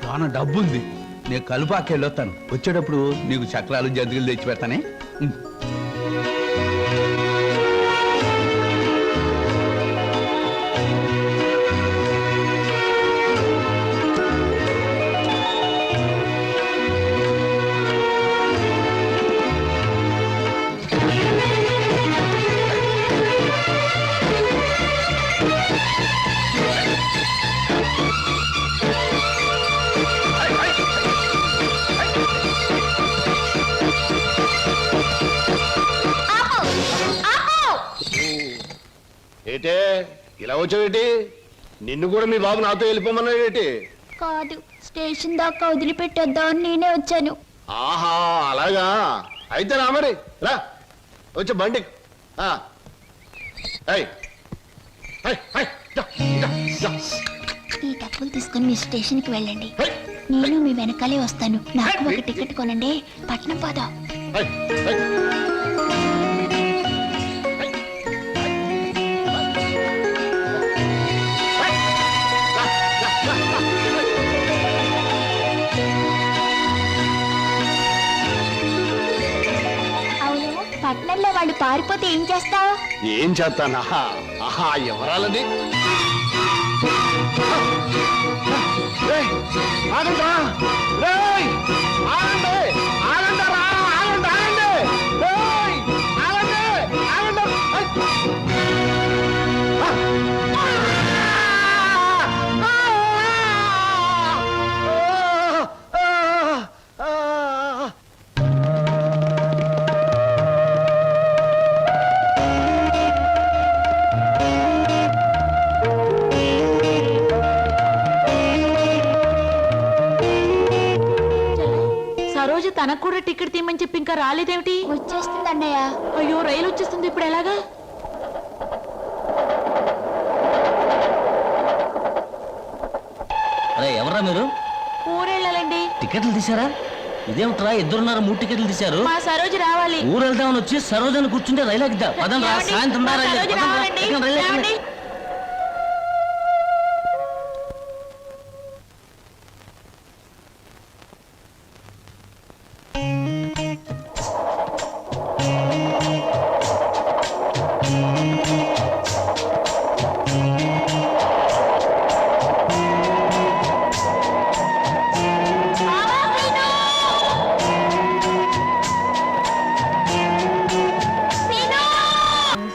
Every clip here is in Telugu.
చాలా డబ్బు ఉంది. నేను కలుపాకి వెళ్ళొస్తాను. వచ్చేటప్పుడు నీకు చక్రాలు జంతికలు తెచ్చి పెడతానే. ఏటే ఇలా వచ్చావేటి? నిన్ను కూడా మీ బాబు నాతో వెళ్ళిపోమన్నాడేటి? కాదు, స్టేషన్ దాకా వదిలిపెట్టొద్దామని నేనే వచ్చాను. ఆహా అలాగా, అయితే రా మరి, రా వచ్చే బండి. ఈ డబ్బులు తీసుకుని మీ స్టేషన్ కి వెళ్ళండి. నేను మీ వెనకాలే వస్తాను. నాకు ఒక టికెట్ కొనండి, పట్నం పోదాం. పట్నంలో వాళ్ళు పారిపోతే ఏం చేస్తావు? ఏం చేస్తానా? ఆహా ఎవరాలని? తనకు కూడా టికెట్ తీయమని చెప్పి ఇంకా రాలేదేమిటి? వచ్చేస్తుంది అన్నయ్య. అయ్యో, రైలు వచ్చేస్తుంది, ఇప్పుడు ఎలాగా? అరే ఎవరా మీరు? ఊరెళ్ళాలండి. టికెట్లు తీసారా? ఇదేమిట్రా ఇద్దరున్నారు 3 టికెట్లు తీశారు. మా సరోజు రావాలి. ఊరు వెళ్దామని వచ్చి సరోజని కూర్చుంటే రైలు ఎక్కుదా? పదండి రా, సాయంత్రం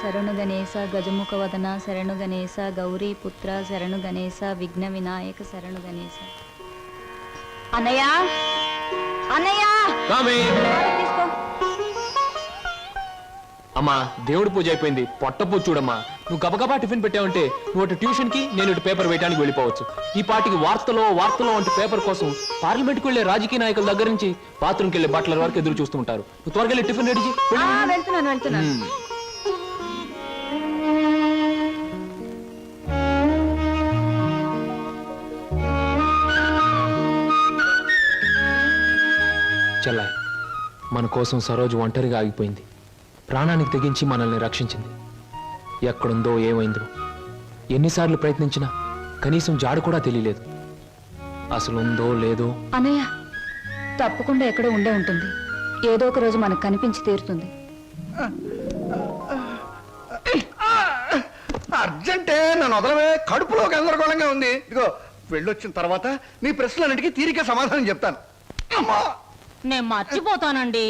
శరణు గణేశ గజముఖ వదన శరణు గణేశ గౌరీ పుత్ర శరణు గణేశ విఘ్న వినాయక శరణు గణేశ. అన్నయ్య అన్నయ్య తీసుకో. అమ్మా దేవుడి పూజ అయిపోయింది, పొట్ట పూజ చూడమ్మా. నువ్వు గబగబా టిఫిన్ పెట్టావంటే నువ్వు అటు ట్యూషన్ కి, నేను ఇటు పేపర్ వేయడానికి వెళ్ళిపోవచ్చు. ఈ పాటికి వార్తలో వంటి పేపర్ కోసం పార్లమెంట్కి వెళ్లే రాజకీయ నాయకుల దగ్గర నుంచి బాత్రూమ్కి వెళ్లే బట్టల వరకు ఎదురు చూస్తూ ఉంటారు. నువ్వు త్వరగా వెళ్ళి టిఫిన్ రెడీ చేయి. వెళ్తున్నాను. చెల్లాయ్, మన కోసం సరోజు ఒంటరిగా ఆగిపోయింది. ప్రాణానికి తెగించి మనల్ని రక్షించింది. ఎక్కడుందో ఏమైందో ఎన్నిసార్లు ప్రయత్నించినా కనీసం జాడు కూడా తెలియలేదు. అసలు ఉందో లేదో. అన్నయ్య తప్పకుండా ఎక్కడో ఉండే ఉంటుంది. ఏదో ఒక రోజు మనకు కనిపించి తీరుతుంది. అర్జెంటే నన్ను వదలవే, కడుపులో గందరగోళంగా ఉంది. ఇదిగో వెళ్ళొచ్చిన తర్వాత నీ ప్రశ్నలన్నిటికీ తీరిక సమాధానం చెప్తాను. నేను మర్చిపోతానండి.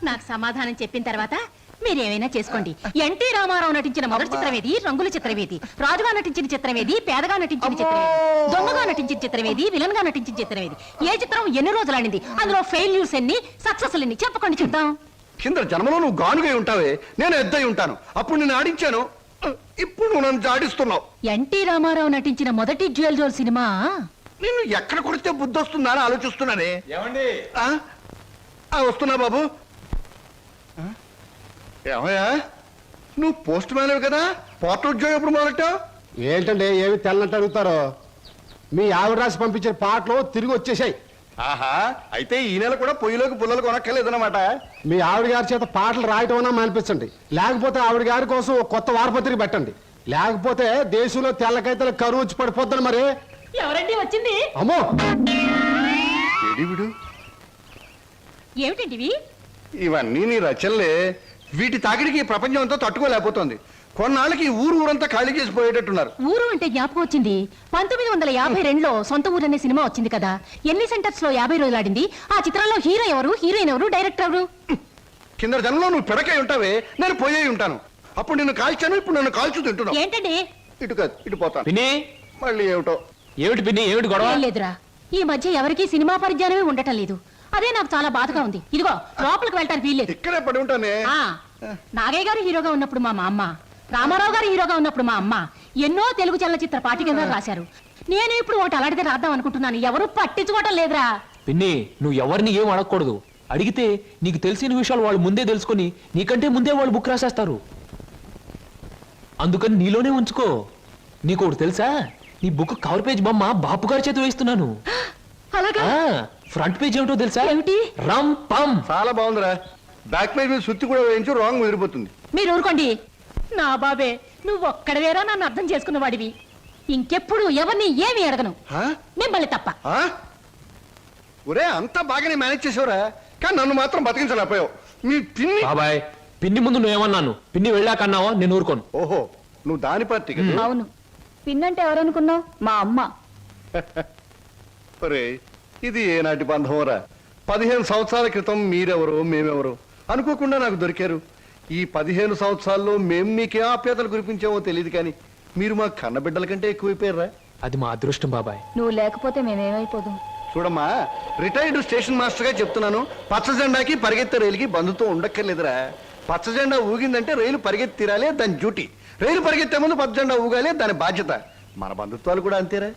నాకు సమాధానం చెప్పిన తర్వాత మీరేమైనా చేసుకోండి. ఎన్టీ రామారావు నటించిన మొదటి చిత్రమేది? రంగుల చిత్రమేది? రాజుగా నటించిన చిత్రమేది? పేదగా నటించిన చిత్రమేది? దొంగగా నటించిన చిత్రమేది? విలన్ గా నటించిన చిత్రమేది? ఏ చిత్రం ఎన్ని రోజులు ఆడింది? అందులో ఫెయిల్యూర్స్ ఎన్ని, సక్సెస్ ఎన్ని? చెప్పకండి చూద్దాం. కింద జన్మలో నువ్వు గానుగై ఉంటావే, నేను ఎద్దై ఉంటాను. అప్పుడు నేను ఆడించాను, ఇప్పుడు నువ్వు నన్ను జాడిస్తున్నావు. ఎన్టీ రామారావు నటించిన మొదటి జ్యువెల్ జోల్ సినిమా నిన్ను ఎక్కడ కొడితే బుద్ధి వస్తుందా అని ఆలోచిస్తున్నానే. వస్తున్నా బాబు. ఏమయ్యా, నువ్వు పోస్ట్ మ్యాన్ కదా, పోర్ట్ ఉద్యోగం ఎప్పుడు మొదలెట్టావు? ఏంటంటే ఏమి తెల్లంటే అడుగుతారో. మీ ఆవిడ రాసి పంపించిన పాటలు తిరిగి వచ్చేసాయి. ఆహా, అయితే ఈ నెల కూడా పొయ్యిలోకి పుల్లలు కొనక్కర్లేదన్నమాట. మీ ఆవిడ గారి చేత పాటలు రాయటం అన్నా మానిపించండి, లేకపోతే ఆవిడ గారి కోసం కొత్త వారపత్రిక పెట్టండి. లేకపోతే దేశంలో తెల్లకైతే కరువు వచ్చి పడిపోద్దని. మరి ఎవరండి వచ్చింది? అమ్మో ఏడి విడు ఏమిటండి ఇవి? ఇవన్నీ నీ రచనలే. వీటి తాకిడికి ఈ ప్రపంచం అంతా తట్టుకోలేకపోతుంది. కొన్నాళ్ళకి ఈ ఊరంతా ఖాళీ చేసి పోయేటట్టున్నారు. ఊరు అంటే జ్ఞాపకం వచ్చింది. 1952లో సొంత ఊరు అనే సినిమా వచ్చింది కదా, ఎన్ని సెంటర్స్ లో 50 రోజులు ఆడింది. ఆ చిత్రంలో హీరో ఎవరు, హీరోయిన్ ఎవరు, డైరెక్టర్ ఎవరు? కింద జనంలో నువ్వు పిడకై ఉంటావే, నేను పోయే ఉంటాను. అప్పుడు నిన్ను కాల్చాను, ఇప్పుడు నన్ను కాల్చు తింటున్నావు. ఏంటండి? ఇటు కాదు, ఇటు పోతాను. పిన్ని మళ్ళీ ఏమిటో. ఏమిటి పిన్ని, ఏమిటి గొడవ? ఏం లేదురా, ఈ మధ్య ఎవరికీ సినిమా పరిజ్ఞానమే ఉండటం లేదు. అదే నాకు చాలా బాధగా ఉంది. ఇదిగో లోపలికి వెళ్ళటానికి వీల్లేదు. ఇక్కడే పడి ఉంటానే. ఆ, నాగయ్య గారు హీరోగా ఉన్నప్పుడు మా అమ్మ, రామారావు గారు హీరోగా ఉన్నప్పుడు మా అమ్మ ఎన్నో తెలుగు చలనచిత్ర పాఠికగా రాశారు. నేను ఇప్పుడు ఒకటి అలాంటిదే రాద్దాం అనుకుంటున్నాను. ఎవరు పట్టించుకోవటం లేదురా. పిన్ని నువ్వు ఎవరిని ఏం అడగకూడదు. అడిగితే నీకు తెలిసిన విషయాలు వాళ్ళు ముందే తెలుసుకొని నీకంటే ముందే వాళ్ళు బుక్ రాసేస్తారు. అందుకని నీలోనే ఉంచుకో. నీకు ఒకటి తెలుసా, నీ బుక్ కవర్ పేజ్ బొమ్మ బాపు గారి చేతి వేస్తున్నాను. అలాగా? ఫ్రంట్ పేజ్ ఏమిటో తెలుసా? ఏమిటి? రమ్ పమ్. చాలా బాగుందిరా. బ్యాక్ పేజ్ మీద సుత్తి కూడా వేయించు, రాంగ్ ముదిరిపోతుంది. మీరు ఊరుకోండి. నా బాబే, నువ్వు ఒక్కడవేరా నన్ను అర్థం చేసుకున్న వాడివి. ఇంకెప్పుడు ఎవరిని ఏమి అడగను, ఆ? మిమ్మల్ని తప్ప. ఆ? ఒరే, అంతా బాగానే మేనేజ్ చేసావురా, కానీ నన్ను మాత్రం బతికించలేకపోయావు. మీ పిన్ని. బాబాయ్, పిన్ని ముందు నువ్వేమన్నాను, పిన్ని వెళ్ళాకన్నావా నేను ఊరుకోను. ఓహో, నువ్వు దాని పార్టీ కదా. అవును, పిన్నంటే ఎవరనుకున్నావు? మా అమ్మ. ఒరే, ఇది ఏనాటి బంధంరా. 15 సంవత్సరాల క్రితం మీరెవరు మేమెవరు అనుకోకుండా నాకు దొరికారు. ఈ 15 సంవత్సరాల్లో మేము మీకే ఆప్యాతలు కురిపించామో తెలియదు, కానీ మీరు మా కన్నబిడ్డల కంటే ఎక్కువైపోయారా. అది మా అదృష్టం బాబాయ్. నువ్వు లేకపోతే మేమేమైపోదు. చూడమ్మా, రిటైర్డ్ స్టేషన్ మాస్టర్ గా చెప్తున్నాను, పచ్చ జెండాకి పరిగెత్తే రైలుకి బంధుత్వం ఉండక్కర్లేదురా. పచ్చ జెండా ఊగిందంటే రైలు పరిగెత్తి తీరాలే, దాని డ్యూటీ. రైలు పరిగెత్తే ముందు పచ్చ జెండా ఊగాలే, దాని బాధ్యత. మన బంధుత్వాలు కూడా అంతేరా.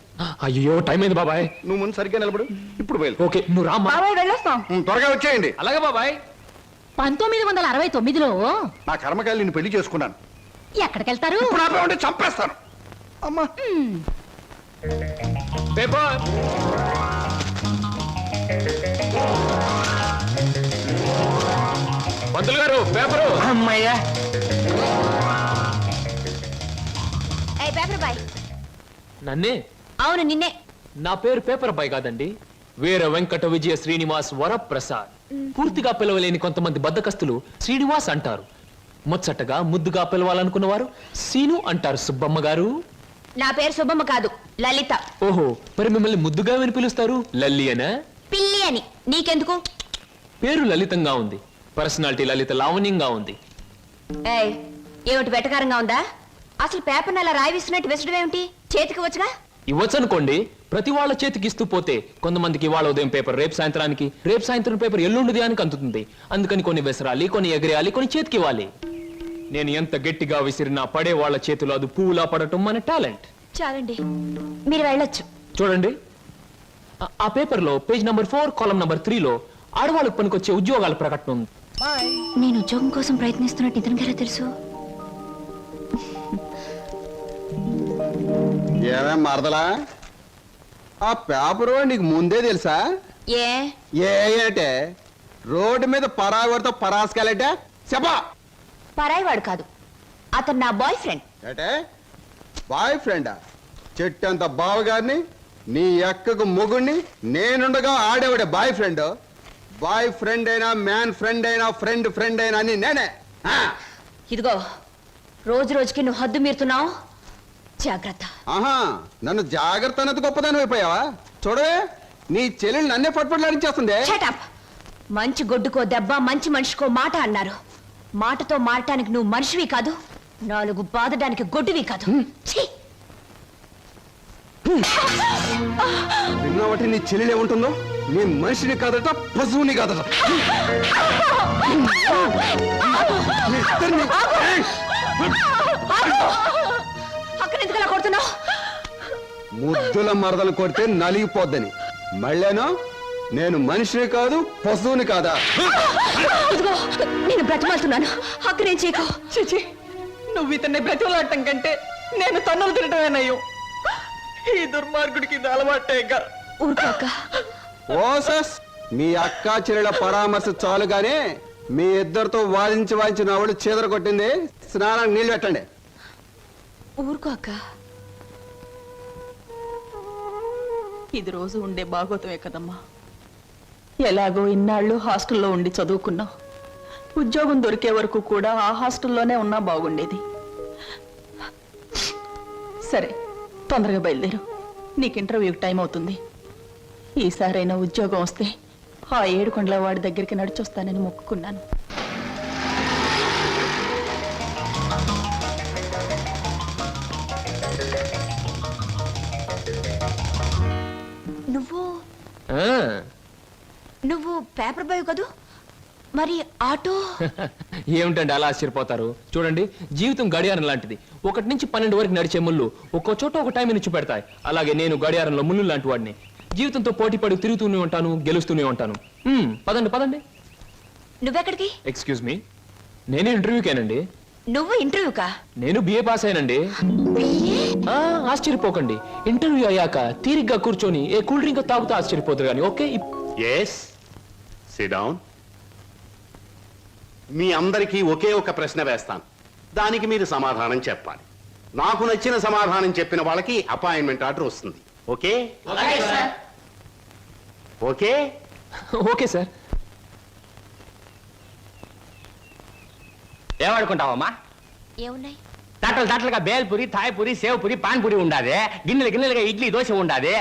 అయ్యో టైం అయింది బాబాయ్. నువ్వు ముందు సరిగ్గా నిలబడు, ఇప్పుడు బయలు. ఓకే నువ్వు రామ్మా. బాబాయ్ వెళ్ళొస్తాం. త్వరగా వచ్చేయండి. అలాగే బాబాయ్. 1969లో నా కర్మకాయలు నిన్ను పెళ్లి చేసుకున్నాను. ఎక్కడికెళ్తారు? ఇప్పుడు ఆపే ఉంటే చంపేస్తాను. అమ్మా, పేపర్. పంతులు గారు పేపరు. అమ్మయ్యా. Paper boy. నన్నే? అవును, నిన్నే. నా పేరు పేపర్ బాయ్ కాదండి, వీర వెంకట విజయ శ్రీనివాస్ వరప్రసాద్. పూర్తిగా పిలవలేని కొంతమంది బద్దకస్తులు శ్రీనివాస్ అంటారు. ముచ్చటగా ముద్దుగా పిలవాలనుకున్న వారు సీను అంటారు. సుబ్బమ్మ గారు. నా పేరు సుబ్బమ్మ కాదు, లలిత. ఓహో, మరి మిమ్మల్ని ముద్దుగా విని పిలుస్తారు లల్లి అనా? పిల్లి అని. నీకెందుకు? పేరు లలితంగా ఉంది, పర్సనాలిటీ లలిత లావణ్యంగా ఉంది. ఏయ్, ఏమిటి వెటకారంగా ఉందా? అసలు పేపర్ని అలా రాయి విసినట్టు విసడం ఏమిటి? చేతికి వచ్చుగా. ఇవ్వచ్చు అనుకోండి, ప్రతి వాళ్ళ చేతికి ఇస్తూ పోతే కొంతమందికి వాళ్ళ ఉదయం పేపర్ రేపు సాయంత్రానికి, రేపు సాయంత్రం పేపర్ ఎల్లుండి దానికి అందుతుంది. అందుకని కొన్ని విసరాలి, కొన్ని ఎగరేయాలి, కొన్ని చేతికి ఇవ్వాలి. నేను ఎంత గట్టిగా విసిరినా పడే వాళ్ళ చేతిలో అది పువ్వులా పడటం మన టాలెంట్. చాలండి, మీరు వెళ్ళొచ్చు. చూడండి, ఆ పేపర్లో పేజ్ నంబర్ 4 కాలం నంబర్ 3లో ఆడవాళ్ళకు పనికొచ్చే ఉద్యోగాల ప్రకటన ఉంది. నేను ఉద్యోగం కోసం ప్రయత్నిస్తున్నట్టు ఇతనికి ఎలా తెలుసు? ఏమేం మరదలా, ఆ పేపరు నీకు ముందే తెలుసా? ఏ ఏంటే రోడ్డు మీద పరాగడితో పరాసుకెళ్ళటే చెప్పా. పరాయివాడు కాదు, అతను నా బాయ్ ఫ్రెండ్. ఏటే బాయ్ ఫ్రెండా? చెట్టంత బావగారిని, నీ ఎక్కకు మొగుణ్ణి, నేనుండగా ఆడేవాడే బాయ్ ఫ్రెండ్. బాయ్ ఫ్రెండ్ అయినా, మ్యాన్ ఫ్రెండ్ అయినా, ఫ్రెండ్ ఫ్రెండ్ అయినా అని నేనే. ఇదిగో, రోజు రోజుకి నువ్వు హద్దు మీరుతున్నావు. జాగ్రత్త. ఆహా, నన్ను జాగ్రత్త అన్నది గొప్పదాని అయిపోయావా? చూడవే, నీ చెల్లెలు నన్నే పట్టుపట్లాడించేస్తుంది. Shut up. మంచి గొడ్డుకో దెబ్బ, మంచి మనిషికో మాట అన్నారు. మాటతో మారటానికి నువ్వు మనిషివి కాదు, 4 బాదడానికి గొడ్డువి కాదు. ఛీ! విన్నావటి నీ చెల్లెలే ఉంటుందో? నీ మనిషిని కాదట, పశువుని కాదట. మీ ఇద్దరిని- అక్కడ ఎందుకలా కొడుతున్నావు? ముద్దుల మరదలు కొడితే నలిగిపోద్దని. మళ్ళేనో నేను మనిషిని కాదు, పశువుని కాదా? ఇదిగో, నేను బ్రతిమాలుతున్నాను. అక్కడేం చేయకు. చిచి, నువ్వు ఇతన్ని బ్రతిమలాడటం కంటే నేను తన్నులు తినటమేనయ్యో. ఈ దుర్మార్గుడికి ఇది అలవాటేగా. ఊరుకోక. ఓసస్, మీ అక్క చెల్లెల పరామర్శ చాలుగానే మీ ఇద్దరితో వాదించి నా ఒళ్ళు చీదర కొట్టింది. స్నానానికి నీళ్ళు పెట్టండి. ఊరుకోక. ఇది రోజు ఉండే భాగోతమే కదమ్మా. ఎలాగో ఇన్నాళ్ళు హాస్టల్లో ఉండి చదువుకున్నావు. ఉద్యోగం దొరికే వరకు కూడా ఆ హాస్టల్లోనే ఉన్నా బాగుండేది. సరే, తొందరగా బయలుదేరు. నీకు ఇంటర్వ్యూకి టైం అవుతుంది. ఈసారైనా ఉద్యోగం వస్తే ఆ ఏడుకొండల వాడి దగ్గరికి నడిచొస్తానని మొక్కుకున్నాను. నువ్వు పేపర్ బాయ్ కదూ, మరి ఆటో? ఏమిటండి అలా ఆశ్చర్యపోతారు? చూడండి, జీవితం గడియారం లాంటిది. 1 నుంచి 12 వరకు నడిచే ముళ్ళు ఒక్కో చోట ఒక టైం నుంచి పెడతాయి. అలాగే నేను గడియారంలో ముళ్ళు లాంటి వాడిని. జీవితంతో పోటీ పడి తిరుగుతూనే ఉంటాను, గెలుస్తూనే ఉంటాను. పదండి పదండి. నువ్వెక్కడికి? ఎక్స్క్యూజ్ మీ, నేను ఇంటర్వ్యూకేనండి. నువ్వు ఇంటర్వ్యూకా? నేను బిఏ పాస్ అయినండి. ఆశ్చర్యపోకండి, ఇంటర్వ్యూ అయ్యాక తీరిగ్గా కూర్చొని ఏ కూల్ డ్రింక్ తాగుతూ ఆశ్చర్యపోతారు కానీ. Okay, yes, sit down. మీ అందరికీ ఒకే ఒక ప్రశ్న వేస్తాను, దానికి మీరు సమాధానం చెప్పాలి. నాకు నచ్చిన సమాధానం చెప్పిన వాళ్ళకి అపాయింట్మెంట్ ఆర్డర్ వస్తుంది. ఓకే? Okay okay sir. ఏమనుకుంటావమ్మా? ఏమున్నాయి? తట్టలుగా బేల్పూరి, థాయ్పూరి, సేవ్పూరి, పాన్పూరి ఉండాది. గిన్నెలుగా ఇడ్లీ దోశ ఉండాది.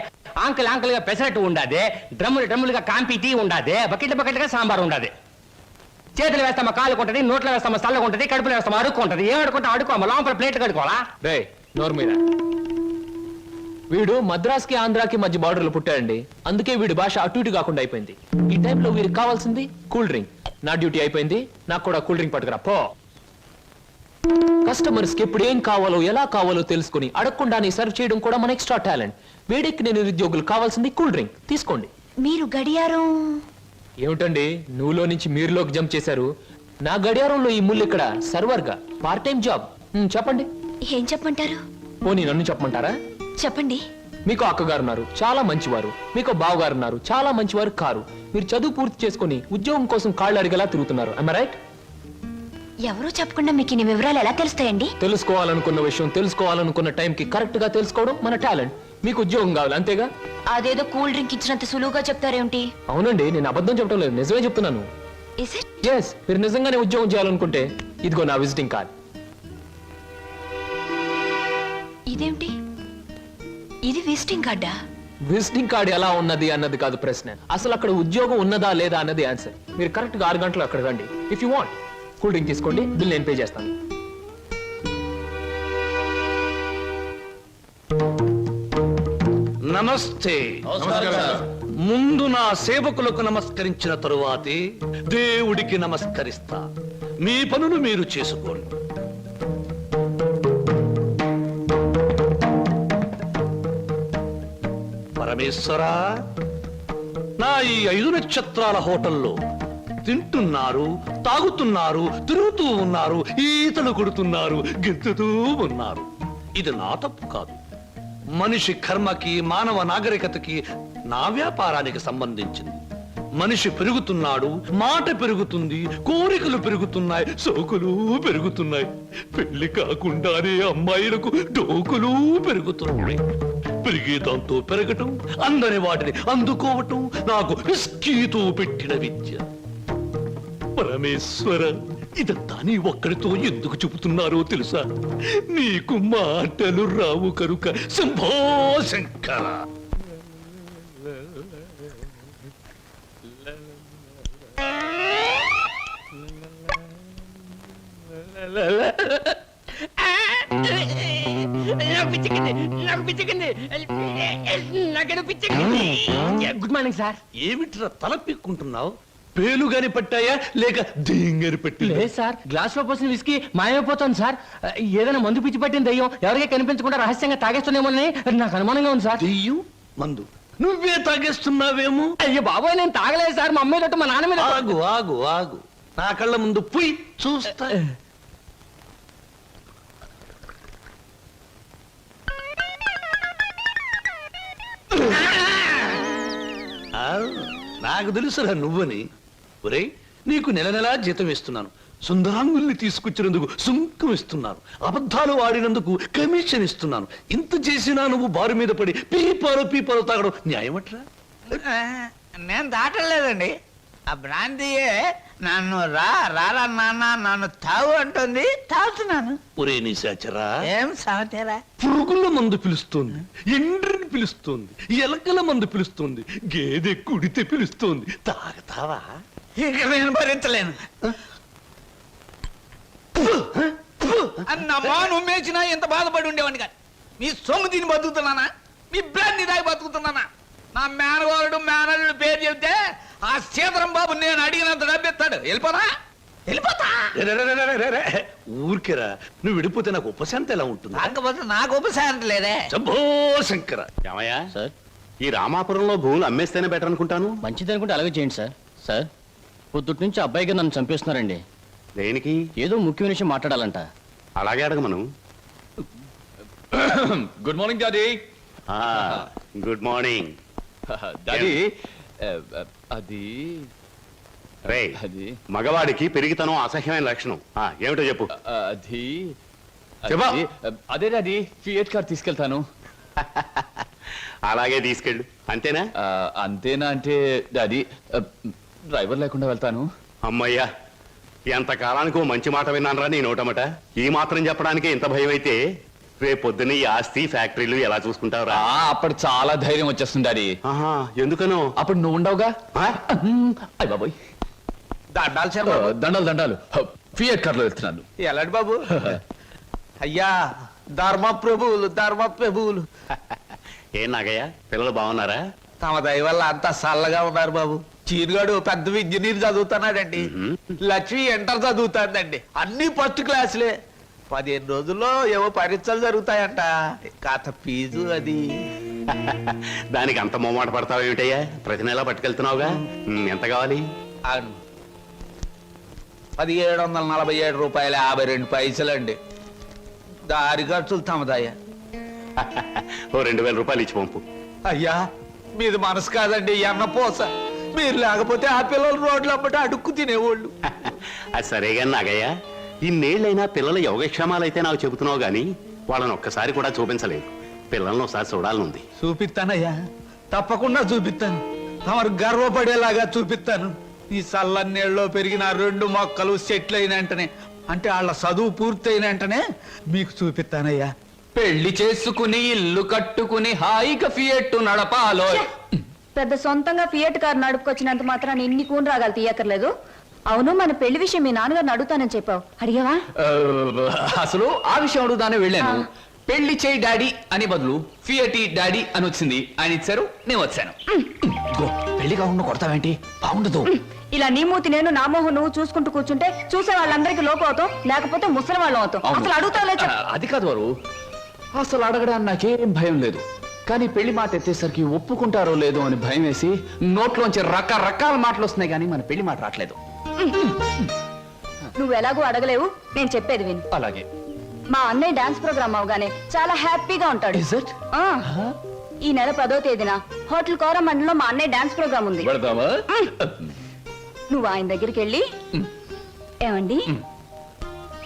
ఆంకలుగా పెసరట్టు ఉండాది. డ్రమ్ములుగా కాంపి టీ ఉండాది. బకెట్లుగా సాంబార్ ఉండాది. చేతులు వేస్తామా కాలు కొంటది, నోట్లో వేస్తామా చల్లగా ఉంటది, కడుపులో వేస్తామా అడుక్కుంటది. ఏం అడుకుంటా అడుకోమా, లోపల ప్లేట్ కడుకోవాలా? రే నోరు మీద. వీడు మద్రాస్కి ఆంధ్రాకి మధ్య బార్డర్లో పుట్టాడండి. అందుకే వీడి భాష అటు ఇటు కాకుండా అయిపోయింది. ఈ టైంలో వీరికి కావాల్సింది కూల్ డ్రింక్. నా డ్యూటీ అయిపోయింది, నాకు కూడా కూల్ డ్రింక్ పట్టుకురా పో. కస్టమర్స్ కి ఎప్పుడు ఏం కావాలో ఎలా కావాలో తెలుసుకుని అడగకుండానే సర్వ్ చేయడం కూడా మన ఎక్స్ట్రా టాలెంట్. వేడెక్కి నేను నిరుద్యోగులు కావాల్సింది కూల్ డ్రింక్. తీసుకోండి. మీరు గడియారం? ఏమిటండి నువ్వులో నుంచి మీరులోకి జంప్ చేశారు? నా గడియారంలో ఈ ముళ్ళు ఇక్కడ సర్వర్ గా పార్ట్ టైం జాబ్. చెప్పండి. ఏం చెప్పమంటారు? పోనీ నన్ను చెప్పమంటారా? చెప్పండి. మీకు అక్కగారు ఉన్నారు, చాలా మంచివారు. మీకు బావగారు ఉన్నారు, చాలా మంచివారు కారు. మీరు చదువు పూర్తి చేసుకుని ఉద్యోగం కోసం కాళ్ళు అడిగేలా తిరుగుతున్నారు. I am right? ఎవరో చెప్పకుండా మీకు ఇన్ని వివరాలు ఎలా తెలుస్తాయండి? తెలుసుకోవాలనుకున్న విషయం తెలుసుకోవాలనుకున్న టైంకి కరెక్ట్ గా తెలుసుకోవడం మన టాలెంట్. మీకు ఉద్యోగం కావాలి అంతేగా? అదేదో కూల్ డ్రింక్ ఇచ్చినంత సులువుగా చెప్తారేమిటి? అవునండి, నేను అబద్ధం చెప్పడం లేదు, నిజమే చెప్తున్నాను. Is it? ఎస్, మీరు నిజంగానే ఉద్యోగం చేయాలనుకుంటే ఇదిగో నా విజిటింగ్ కార్డ్. ఇదేమిటి? ఇది విజిటింగ్ కార్డా? విజిటింగ్ కార్డ్ ఎలా ఉన్నది అన్నది కాదు ప్రశ్న. అసలు అక్కడ ఉద్యోగం ఉన్నదా లేదా అన్నది ఆన్సర్. మీరు కరెక్ట్ గా 6 గంటలు అక్కడ రండి. If you want cool drink తీసుకోండి, బిల్ నేను పే చేస్తాను. నమస్తే. ముందు నా సేవకులకు నమస్కరించిన తరువాతే దేవుడికి నమస్కరిస్తా. మీ పనులు మీరు చేసుకోండి. పరమేశ్వరా, నా ఈ 5 నక్షత్రాల హోటల్లో తింటున్నారు, తాగుతున్నారు, తిరుగుతూ ఉన్నారు, ఈతలు కొడుతున్నారు, గెంతుతూ ఉన్నారు. ఇది నా తప్పు కాదు. మనిషి కర్మకి, మానవ నాగరికతకి, నా వ్యాపారానికి సంబంధించింది. మనిషి పెరుగుతున్నాడు, మాట పెరుగుతుంది, కోరికలు పెరుగుతున్నాయి, సోకులు పెరుగుతున్నాయి. పెళ్లి కాకుండానే అమ్మాయిలకు డోకులు పెరుగుతున్నాయి. పెరిగే దాంతో పెరగటం, అందని వాటిని అందుకోవటం నాకు విస్కీతో పెట్టిన విద్య. పరమేశ్వర, ఇదంతా నీ ఒక్కడితో ఎందుకు చెబుతున్నారో తెలుసా? నీకు మాటలు రావు కనుక. Shambho Shankara. Good morning sir. ఏమిట్రా తల పిక్కుంటున్నావు? పేలుగాని పట్టాయా లేక దేంగని పట్టి? లేదు సార్, గ్లాస్ లో పోసిన విస్కీ మాయమైపోతుంది సార్. ఏదైనా మందు పిచ్చి పట్టిన దయ్యం ఎవరికీ కనిపించకుండా రహస్యంగా తాగేస్తున్నామోనని నాకు అనుమానంగా ఉంది సార్. దెయ్యం మందు నువ్వే తాగేస్తున్నావేమో? అయ్యో బాబోయ్, నేను తాగలేదు సార్. మా అమ్మాయి తోటి మా నాన్న మీద. ఆగు ఆగు ఆగు, నా కళ్ళ ముందు పోయి చూస్తా. నాకు తెలుసురా నువ్వని. ఒరేయ్, నీకు నెల నెలా జీతం ఇస్తున్నాను, సుందరాంగుల్ని తీసుకొచ్చినందుకు సుంకం ఇస్తున్నాను, అబద్ధాలు ఆడినందుకు కమిషన్ ఇస్తున్నాను. ఇంత చేసినా నువ్వు బారు మీద పడి పీపాలు తాగడం న్యాయమట్రా? నేను దాటలేదండి. ఆ భ్రాంతియే నన్ను రారా నాన్న నన్ను తాగు అంటుంది, తాగుతున్నాను. ఒరే నిశాచరా, ఏం సమాచారా? పురుగుల మందు పిలుస్తోంది, ఎండ్రిని పిలుస్తోంది, ఎలకల మందు పిలుస్తోంది, గేదె కుడితే పిలుస్తోంది. తాగతావా? ఇక నేను భరించలేను. అన్నమ్మా నువ్వు మేచినా ఎంత బాధపడి ఉండేవాడిని కాదు. మీ సొమ్ము తిని బతుకుతున్నానా, మీ బ్రాంతి దాగి బతుకుతున్నానా? నా మేనవారుడు మేనల్లుడు పేరు చెబితే ఆ సీతరం బాబు నేను అడిగినంత డబ్బిస్తాడు. వెళ్ళిపోతా వెళ్ళిపోతా. ఊరికేరా, నువ్వు విడిపోతే నాకు ఉపశాంతి ఎలా ఉంటుంది? కాకపోతే నాకు ఉపశాంతి లేదే. శంభో శంకర. ఏమయ్యా సార్ ఈ రామాపురంలో భూములు అమ్మేస్తేనే బెటర్ అనుకుంటాను. మంచిది అనుకుంటే అలాగే చేయండి సార్. సార్ పొద్దుటి నుంచి అబ్బాయిగా నన్ను చంపేస్తున్నారండి. దేనికి? ఏదో ముఖ్యమైన విషయం మాట్లాడాలంట. అలాగే అడగమను. Good morning daddy. Good morning. Daddy అది రే, అది మగవాడికి పెరిగితనం అసహ్యమైన లక్షణం. ఏమిటో చెప్పు. అది చెప్పా. అదే డాడీ, ఫియట్ కార్ తీసుకెళ్తాను. అలాగే తీసుకెళ్ళు. అంతేనా? అంతేనా అంటే డాడీ, డ్రైవర్ లేకుండా వెళ్తాను. అమ్మయ్యా, ఎంతకాలానికి ఓ మంచి మాట విన్నానరా నీ నోటమట. ఈ మాత్రం చెప్పడానికి ఇంత భయం అయితే రేపు పొద్దున్న ఈ ఆస్తి ఫ్యాక్టరీలు ఎలా చూసుకుంటావురా? అప్పుడు చాలా ధైర్యం వచ్చేస్తుంది డాడీ. ఎందుకనో? అప్పుడు నువ్వు ఉండవుగా. అయ్య బాబోయ్, దండాలు దండాలు దండాలు. ఫియట్ కార్ లో వెళ్తున్నాను. ఎలాంటి బాబు? అయ్యా ధర్మ ప్రభువులు ఏం నాగయ్య, పిల్లలు బాగున్నారా? తమ దయ వల్ల అంతా చల్లగా ఉన్నారు బాబు. చీరుగాడు పెద్ద ఇంజనీర్ చదువుతున్నాడండి. లక్ష్మి ఇంటర్ చదువుతాందండి. అన్ని ఫస్ట్ క్లాసులే. 15 రోజుల్లో ఏవో పరీక్షలు జరుగుతాయంట. కాత ఫీజు అది. దానికి అంత మొమ్మాట పడతావు ఏమిటయ్యా? ప్రతి నెలా పట్టుకెళ్తున్నావుగా. ఎంత కావాలి? 1747 రూపాయల 52 పైసలండి. దారి ఖర్చులు తమదయ్యా. ఓ 2000 రూపాయలు ఇచ్చి పంపు. అయ్యా మీది మనసు కాదండి, ఎన్నపోస. మీరు లేకపోతే ఆ పిల్లలు రోడ్లు అమ్మట అడుక్కు తినేవాళ్ళు. అది సరేగా నాగయ్య, ఇన్నేళ్ళైనా పిల్లల యోగక్షేమాలైతే నాకు చెబుతున్నావు గాని వాళ్ళని ఒక్కసారి కూడా చూపించలేదు. పిల్లల్ని ఒకసారి చూడాలనుంది. చూపిస్తానయ్యా, తప్పకుండా చూపిస్తాను. తమరు గర్వపడేలాగా చూపిస్తాను. ఈ చల్లన్నేళ్ళలో పెరిగిన 2 మొక్కలు సెట్లు అయిన వెంటనే, అంటే వాళ్ళ చదువు పూర్తయిన వెంటనే మీకు చూపిస్తానయ్యా. పెళ్లి చేసుకుని ఇల్లు కట్టుకుని హాయిగా ఫియట్ నడపాలో. పెద్ద సొంతంగా ఫియట్ కార్ నడుపుకొచ్చినంత మాత్రాన్ని ఇన్ని కూని రాగాలు తీయక్కర్లేదు. అవును, మన పెళ్లి విషయం మీ నాన్నగారిని అడుగుతానని చెప్పావు, అడిగావా? అసలు ఆ విషయం అడుగుతానే వెళ్ళాను. పెళ్లి చేయి డాడీ అని బదులు ఫియటి డాడీ అని వచ్చింది. ఆయన ఇచ్చారు, నేను వచ్చాను. పెళ్లి కాకుండా కొడతావేంటి? బాగుండదు. ఇలా నీ మూతి నేను, నా మోహం నువ్వు చూసుకుంటూ కూర్చుంటే చూసే వాళ్ళందరికీ లోపం అవుతాం, లేకపోతే ముసలి వాళ్ళం అవుతాం. అసలు అడుగుతావులే. అది కాదు వారు, అసలు అడగడానికి నాకేం భయం లేదు. కానీ పెళ్లి మాట ఎత్తేసరికి ఒప్పుకుంటారో లేదో అని భయం వేసి నోట్లోంచి రకరకాల మాటలు వస్తున్నాయి, కానీ మన పెళ్లి మాట రావట్లేదు. నువ్వు ఎలాగో అడగలేవు, నేను చెప్పేది విను. అలాగే. మా అన్నయ్య డాన్స్ ప్రోగ్రామ్ అవగానే చాలా హ్యాపీగా ఉంటాడు. ఈ నెల 10వ తేదీన హోటల్ కోరమండలో మా అన్నయ్య డాన్స్ ప్రోగ్రామ్ ఉంది. నువ్వు ఆయన దగ్గరికి వెళ్ళి, ఏమండి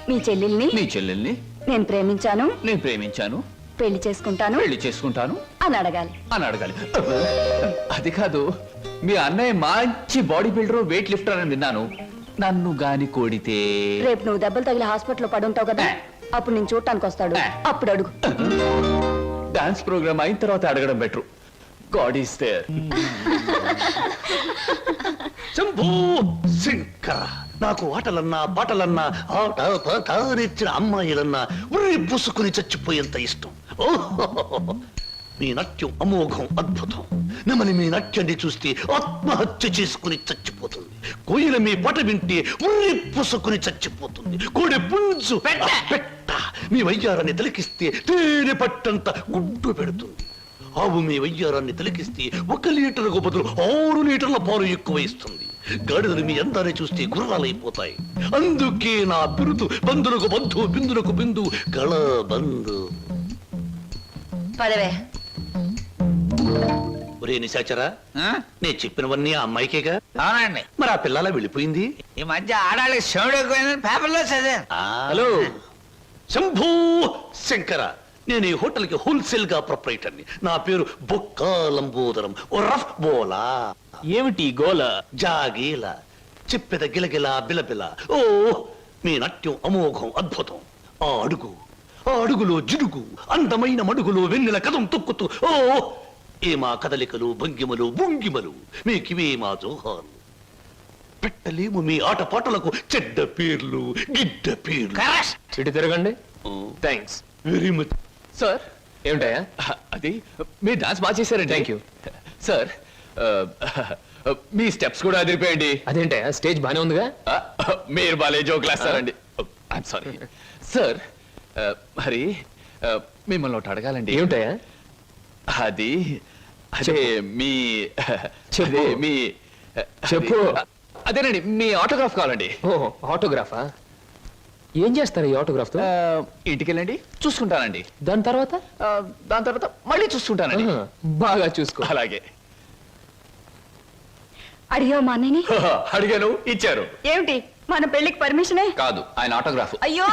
మీ చెల్లెల్ని నేను ప్రేమించాను, పెళ్లి చేసుకుంటాను అని అడగాలి. అది కాదు, మీ అన్నయ్య మంచి బాడీ బిల్డర్, వెయిట్ లిఫ్టర్ అని విన్నాను. నన్ను గాని కోడితే రేపు నువ్వు దెబ్బలు తగిలి హాస్పిటల్లో పడుంటావు కదా, అప్పుడు నేను చూడటానికి వస్తాడు. అప్పుడు అడుగు. డాన్స్ ప్రోగ్రామ్ అయిన తర్వాత అడగడం better. God is there. Shambho Shankara. నాకు ఆటలన్నా పాటలన్నా ఆట పాట నేర్చిన అమ్మాయిలన్నా ఉర్రి పుసుకుని చచ్చిపోయేంత ఇష్టం. ఓహో, మీ నాట్యం అమోఘం, అద్భుతం. నమని మీ నాట్యాన్ని చూస్తే ఆత్మహత్య చేసుకుని చచ్చిపోతుంది. కోయిల మీ పాట వింటే ఉర్రి పుసుకుని చచ్చిపోతుంది. కోడి పుంజు పెట్ట మీ వయ్యారాన్ని తిలకిస్తే తేనె పట్టంత గుడ్డు పెడుతుంది. ఆవు మీ వయ్యారాన్ని తిలకిస్తే 1 లీటర్కు బదులు 6 లీటర్ల పాలు ఎక్కువ ఇస్తుంది. గాడిదలు మీ అందాన్ని చూస్తే గుర్రాలైపోతాయి. అందుకే నా బిరుదు బంధులకు బంధు, బిందులకు బిందు, గళ బంధు. పదవే. ఒరే నిశాచరా, నేను చెప్పినవన్నీ ఆ అమ్మాయికేగా? అవునండి. మరి ఆ పిల్లలా వెళ్ళిపోయింది. ఈ మధ్య ఆడాళ్ళకి శివుడు ఎక్కువైందని పేపర్లో చదివాను. హలో శంభూ శంకర, నేను ఈ హోటల్కి హోల్సేల్ గా ప్రొపరేటర్ని. నా పేరు బొక్కాలంబోదరం రఫ్ బోలా. ఏమిటి గోల? జాగీల చెప్పెద గిలగిల బిలబిల. ఓ మీ నాట్యం అమోఘం అద్భుతం. ఆ అడుగులో జిడుగు, అందమైన మడుగులో వెన్నెల కథం తొక్కుతూ. ఓ ఏ మా కదలికలు భంగిమలు భుంగిమలు, మీకివే మా జోహాలు. పెట్టలేము మీ ఆటపాటలకు చెడ్డ పేర్లు గిడ్డ పేర్లు. ఇటు తిరగండి. Thanks very much sir. ఏమిటయా అది? మీరు డాన్స్ బాగా చేశారండి. Thank you sir. మీ స్టెప్స్ కూడా అదిరిపోయండి. అదేంటయా స్టేజ్ బానే ఉందిగా? మీరు బాలే జోకులు వేస్తారండి. I'm sorry sir. మరి మిమ్మల్ని ఒకటి అడగాలండి. ఏమిటయా అది? అదే మీ చెప్పు. మీ చెప్పు. అదేనండి మీ ఆటోగ్రాఫ్ కావాలండి. ఓ ఆటోగ్రాఫా? ఏం చేస్తారు ఈ ఆటోగ్రాఫ్ తో? ఇంటికి వెళ్ళండి చూసుకుంటానండి. దాని తర్వాత మళ్ళీ చూసుకుంటానండి. బాగా చూసుకో. అలాగే. అడిగావు మా అన్నయ్యని? అడిగాను, ఇచ్చారు. ఏమిటి మన పెళ్లికి పర్మిషనే? కాదు, ఆయన ఆటోగ్రాఫ్. అయ్యో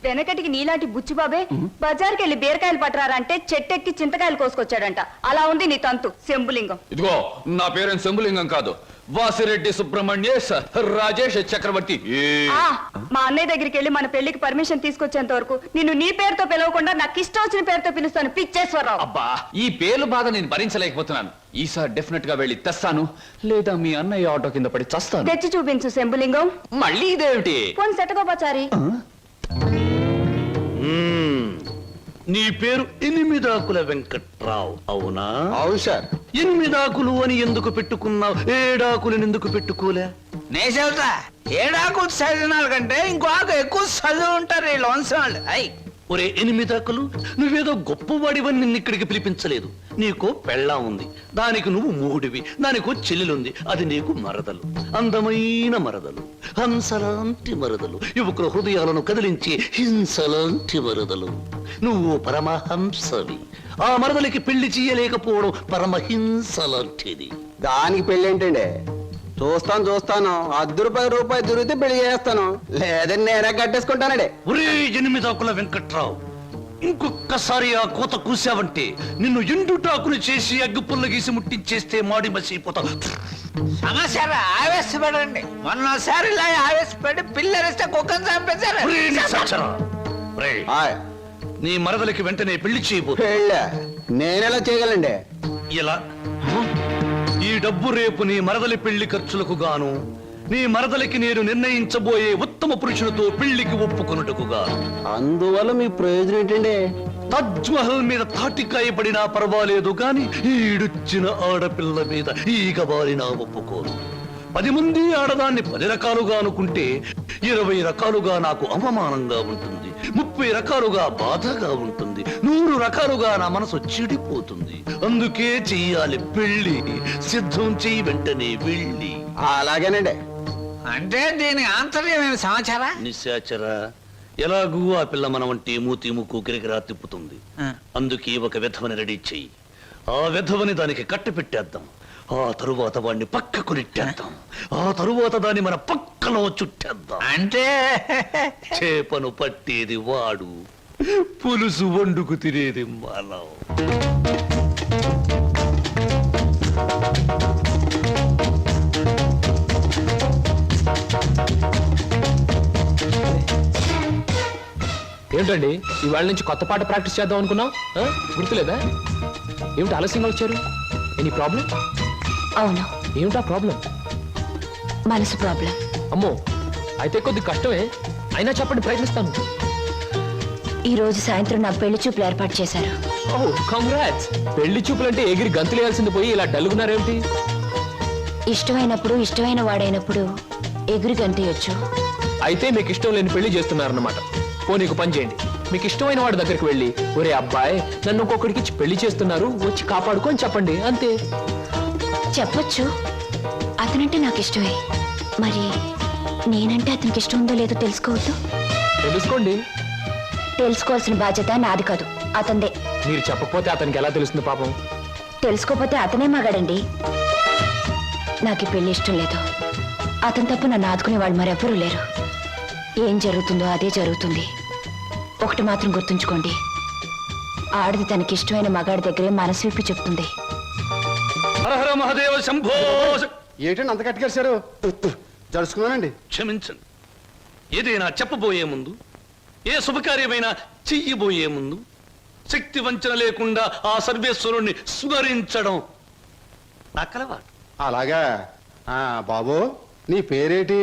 వెనకటికి నీలాంటి బుచ్చిబాబే బజార్కి వెళ్ళి బీరకాయలు పట్టరారంటే చెట్టెక్కి చింతకాయలు కోసుకొచ్చాడంట. అలా ఉంది నీ తంతు శంభులింగం. ఇదిగో నా పేరేం శంభులింగం కాదు, వాసిరెడ్డి సుబ్రహ్మణ్యేశ్ రాజేష్ చక్రవర్తి. మా అన్నయ్య దగ్గరికి వెళ్ళి మన పెళ్లికి పర్మిషన్ తీసుకొచ్చేంత వరకు నిన్ను నీ పేరుతో పిలవకుండా నాకు ఇష్టం వచ్చిన పేరుతో పిలుస్తాను పిచ్చేశ్వరరావు. అబ్బా ఈ పేర్లు బాధ నేను భరించలేకపోతున్నాను. ఈసారి డెఫినెట్ గా వెళ్ళి తెస్తాను, లేదా మీ అన్నయ్య ఆటో కింద పడి చస్తాను. తెచ్చి చూపించు శంభులింగం. మళ్ళీ ఇదేమిటి? పోని సెటగోపచారి. నీ పేరు ఎనిమిదాకుల వెంకట్రావు అవునా? అవును సార్. ఎనిమిదాకులు అని ఎందుకు పెట్టుకున్నావు? ఏడాకులను ఎందుకు పెట్టుకోలే? నే చెబుతా, ఏడాకులు చదివిన కంటే ఇంకో ఆకు ఎక్కువ చదువు ఉంటారు వీళ్ళు వంశవాళ్ళు. అయ్ ఒరే ఎనిమిదాకులు, నువ్వేదో గొప్పవాడివని నిన్ను ఇక్కడికి పిలిపించలేదు. నీకో పెళ్ళాం ఉంది, దానికి నువ్వు మూడివి. దానికో చెల్లెలుంది, అది నీకు మరదలు. అందమైన మరదలు, హంసలాంటి మరదలు, యువకుల హృదయాలను కదిలించి హింసలాంటి మరదలు. నువ్వు పరమహంసవి. ఆ మరదలికి పెళ్లి చేయలేకపోవడం పరమహింసలాంటిది. దానికి పెళ్ళి ఏంటండి? చూస్తాను ₹10 దొరికితే పెళ్లి చేస్తాను, లేదని నేనే కట్టేసుకుంటానండి. ఒరే ఎనిమిదాకుల వెంకట్రావు, ఇంకొక్కసారి ఆ కోత కూసావంటే నిన్ను ఎండుటాకులు చేసి అగ్గిపుల్ల గీసి ముట్టించేస్తే మాడి మసిపోతావు. సమస్య ఆవేశపడండి. మొన్నసారి ఇలా ఆవేశపడి పిల్లరిస్తే కుక్కను చంపేశారు. ఒరే నిశాచరా, ఒరే, నీ మరదలికి వెంటనే పెళ్లి చేయబోతు. పెళ్ళా? నేనెలా చేయగలండి? ఇలా ఈ డబ్బు రేపు నీ మరదలి పెళ్లి ఖర్చులకు గాను, నీ మరదలికి నేను నిర్ణయించబోయే ఉత్తమ పురుషులతో పెళ్లికి ఒప్పుకొనుటకు గాను. అందువల్ల మీ ప్రయోజనం ఏంటండి? తాజ్ మహల్ మీద తాటికాయ పడినా పర్వాలేదు గాని ఈడుచ్చిన ఆడపిల్ల మీద ఈగ బారినా ఒప్పుకోను. 10 మంది ఆడదాన్ని 10 రకాలుగా అనుకుంటే 20 రకాలుగా నాకు అవమానంగా ఉంటుంది, 30 రకాలుగా బాధగా ఉంటుంది, 100 రకాలుగా నా మనసు చెడిపోతుంది. అందుకే చెయ్యాలి పెళ్లి. సిద్ధం చెయ్యి వెంటనే వెళ్ళి. అలాగేనండి. అంటే దీని ఆంతర్యమైన సమాచారా? నిశాచరా, ఎలాగూ ఆ పిల్ల మన వంటి మూతి ముక్కు కిరికిరా తిప్పుతుంది. అందుకే ఒక విధవని రెడీ చెయ్యి. ఆ విధవని దానికి కట్టి పెట్టేద్దాం. ఆ తరువాత వాడిని పక్కకు నెట్టేద్దాం. ఆ తరువాత దాన్ని మన పక్కలో చుట్టేద్దాం. అంటే చేపను పట్టేది వాడు, పులుసు వండుకు తినేది మనం. ఏమిటండి ఇవాళ నుంచి కొత్త పాట ప్రాక్టీస్ చేద్దాం అనుకున్నాం, గుర్తులేదా? ఏమిటి ఆలస్యంగా వచ్చారు? Any problem? అవును, ఏమిటా ప్రాబ్లం? మనసు ప్రాబ్లం. అమ్మో, అయితే కొద్ది కష్టమే, అయినా చెప్పండి, ప్రయత్నిస్తాను. ఈ రోజు సాయంత్రం నాకు పెళ్లి చూపులు ఏర్పాటు చేశారు. ఓ కంగ్రాట్స్. పెళ్లి చూపులంటే ఎగిరి గంతులేయాల్సింది పోయి ఇలా డల్లుగున్నారేమిటి? ఇష్టమైనప్పుడు ఇష్టమైన వాడైనప్పుడు ఎగురు గంతయొచ్చు. అయితే మీకు ఇష్టం లేని పెళ్లి చేస్తున్నారన్నమాట. నీకు పని చేయండి, మీకు ఇష్టమైన వాడి దగ్గరికి వెళ్ళి, ఒరే అబ్బాయి నన్ను ఇంకొకడికి ఇచ్చి పెళ్లి చేస్తున్నారు, వచ్చి కాపాడుకో అని చెప్పండి, అంతే. చెప్పొచ్చు, అతనంటే నాకు ఇష్టమే. మరి నేనంటే అతనికి ఇష్టం ఉందో లేదో తెలుసుకోవద్దు? తెలుసుకోండి. తెలుసుకోవాల్సిన బాధ్యత నాది కాదు, అతందే. మీరు చెప్పకపోతే అతనికి ఎలా తెలుస్తుంది పాపం? తెలుసుకోపోతే అతనే మగాడండి. నాకు ఈ పెళ్లి ఇష్టం లేదు. అతను తప్ప నన్ను ఆదుకునే వాళ్ళు మరెవ్వరూ లేరు. ఏం జరుగుతుందో అదే జరుగుతుంది. ఒకటి మాత్రం గుర్తుంచుకోండి, ఆడది తనకిష్టమైన మగాడి దగ్గరే మనసు విప్పి చెప్తుంది. హరహర మహాదేవ శంభో. ఏంటండి అంత కట్టుకేశారు? జరుచుకున్నానండి. క్షమించండి. ఏదైనా చెప్పబోయే ముందు, ఏ శుభకార్యమైనా చెయ్యబోయే ముందు శక్తి వంచన లేకుండా ఆ సర్వేశ్వరుణ్ణి స్మరించడం నా కలవాటు. అలాగా బాబు నీ పేరేటి?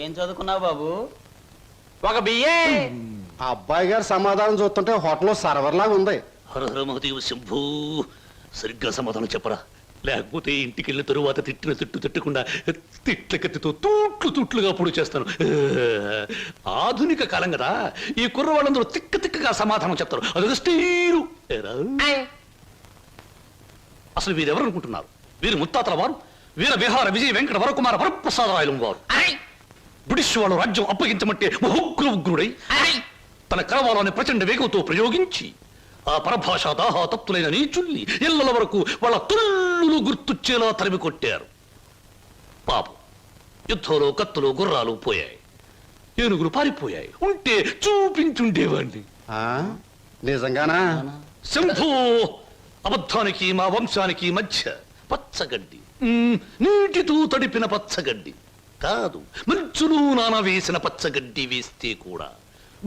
ఏం చదువుకున్నావు బాబు? ఒక బిఏ. ఆ అబ్బాయి గారు సమాధానం చూస్తుంటే హోటల్లో సర్వర్ లాగా ఉంది. హరహర మహాదేవ శంభో. సరిగ్గా సమాధానం చెప్పరా, లేకపోతే ఇంటికి వెళ్ళిన తరువాత తిట్టిన తిట్టు తిట్టకుండా తిట్ల కత్తితో తూట్లుగా పొడి చేస్తాను. ఆధునిక కాలం కదా, ఈ కుర్రవాళ్ళందరూ తిక్కగా సమాధానం చెప్తారు. అదొక స్టీరు. అసలు వీరెవరు అనుకుంటున్నారు? వీరు ముత్తాతల వారు వీర విహార విజయ వెంకట వరకుమార వరప్రసాదరాయలు వారు. బ్రిటిష్ వాళ్ళు రాజ్యం అప్పగించమంటే ఉగ్రుడై తన కరవాలని ప్రచండ వేగంతో ప్రయోగించి ఆ పరభాషా దాహాతత్తులైన నీచుల్ని ఇళ్ల వరకు వాళ్ళ తుల్లులు గుర్తుచ్చేలా తరిమి కొట్టారు. పాపం, యుద్ధంలో కత్తులు గుర్రాలు పోయాయి, ఏనుగులు పారిపోయాయి. ఉంటే చూపించుండేవాణ్ణి. నిజంగానా? శంభో. అబద్ధానికి మా వంశానికి మధ్య పచ్చగడ్డి, నీటితో తడిపిన పచ్చగడ్డి కాదు, మంచులో నానవేసిన పచ్చగడ్డి వేస్తే కూడా